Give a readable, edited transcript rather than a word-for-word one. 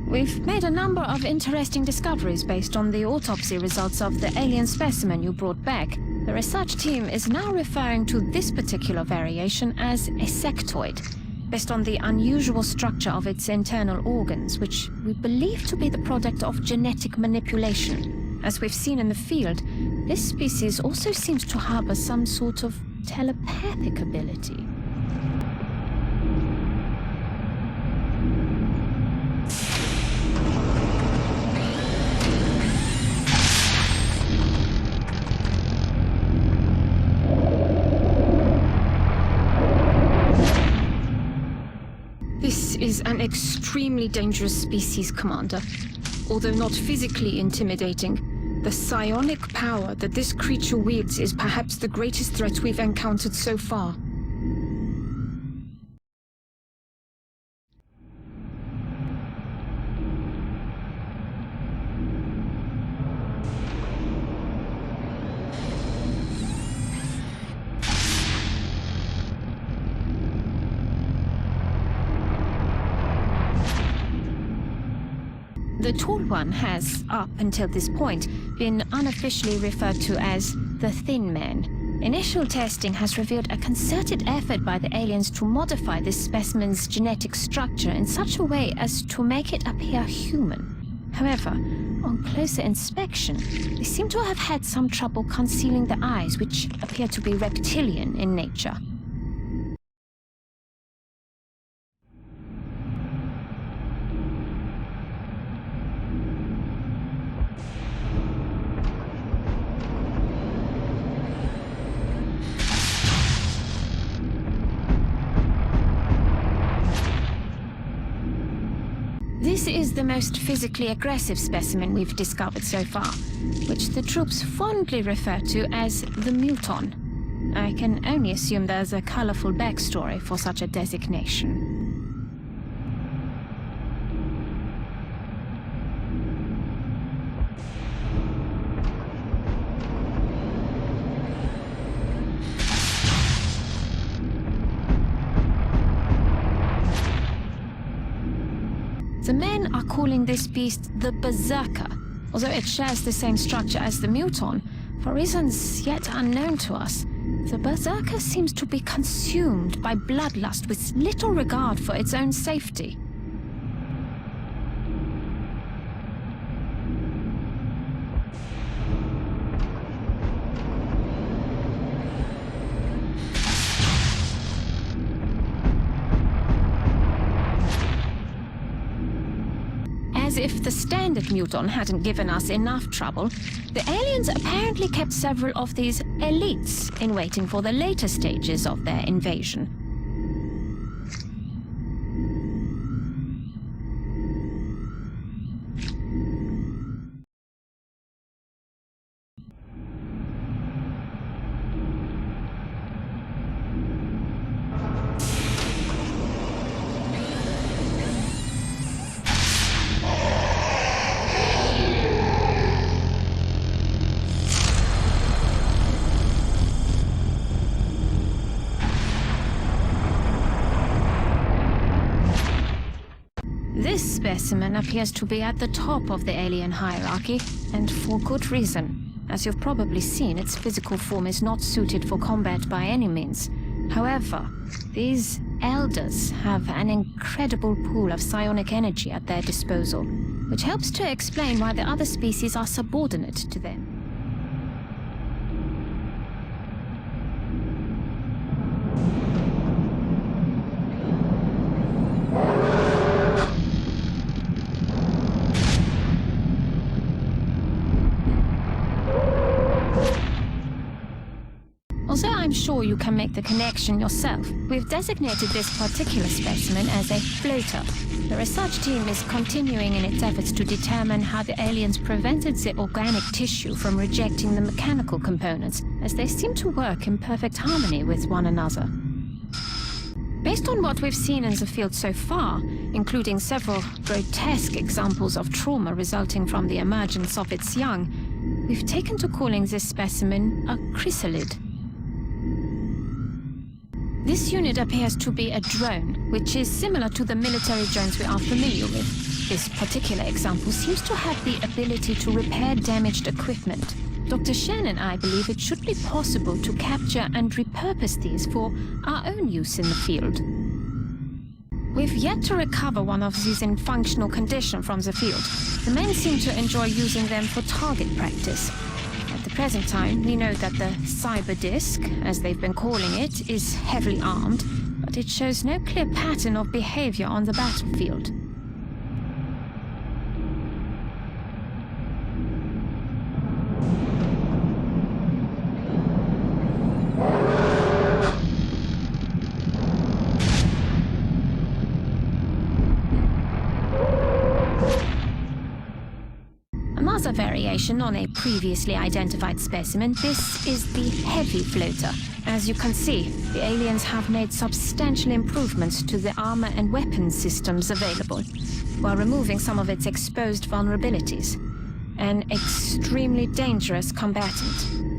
We've made a number of interesting discoveries based on the autopsy results of the alien specimen you brought back. The research team is now referring to this particular variation as a sectoid, based on the unusual structure of its internal organs, which we believe to be the product of genetic manipulation. As we've seen in the field, this species also seems to harbor some sort of telepathic ability. This is an extremely dangerous species, Commander. Although not physically intimidating, the psionic power that this creature wields is perhaps the greatest threat we've encountered so far. The Tall One has, up until this point, been unofficially referred to as the Thin Man. Initial testing has revealed a concerted effort by the aliens to modify this specimen's genetic structure in such a way as to make it appear human. However, on closer inspection, they seem to have had some trouble concealing the eyes, which appear to be reptilian in nature. This is the most physically aggressive specimen we've discovered so far, which the troops fondly refer to as the Muton. I can only assume there's a colorful backstory for such a designation. The men are calling this beast the Berserker, although it shares the same structure as the Muton. For reasons yet unknown to us, the Berserker seems to be consumed by bloodlust with little regard for its own safety. As if the standard Muton hadn't given us enough trouble, the aliens apparently kept several of these elites in waiting for the later stages of their invasion. This specimen appears to be at the top of the alien hierarchy, and for good reason. As you've probably seen, its physical form is not suited for combat by any means. However, these elders have an incredible pool of psionic energy at their disposal, which helps to explain why the other species are subordinate to them. Although I'm sure you can make the connection yourself, we've designated this particular specimen as a floater. The research team is continuing in its efforts to determine how the aliens prevented the organic tissue from rejecting the mechanical components, as they seem to work in perfect harmony with one another. Based on what we've seen in the field so far, including several grotesque examples of trauma resulting from the emergence of its young, we've taken to calling this specimen a chrysalid. This unit appears to be a drone, which is similar to the military drones we are familiar with. This particular example seems to have the ability to repair damaged equipment. Dr. Shen and I believe it should be possible to capture and repurpose these for our own use in the field. We've yet to recover one of these in functional condition from the field. The men seem to enjoy using them for target practice. At the present time, we know that the cyber disk, as they've been calling it, is heavily armed, but it shows no clear pattern of behavior on the battlefield. Another variation on a previously identified specimen, this is the heavy floater. As you can see, the aliens have made substantial improvements to the armor and weapons systems available, while removing some of its exposed vulnerabilities. An extremely dangerous combatant.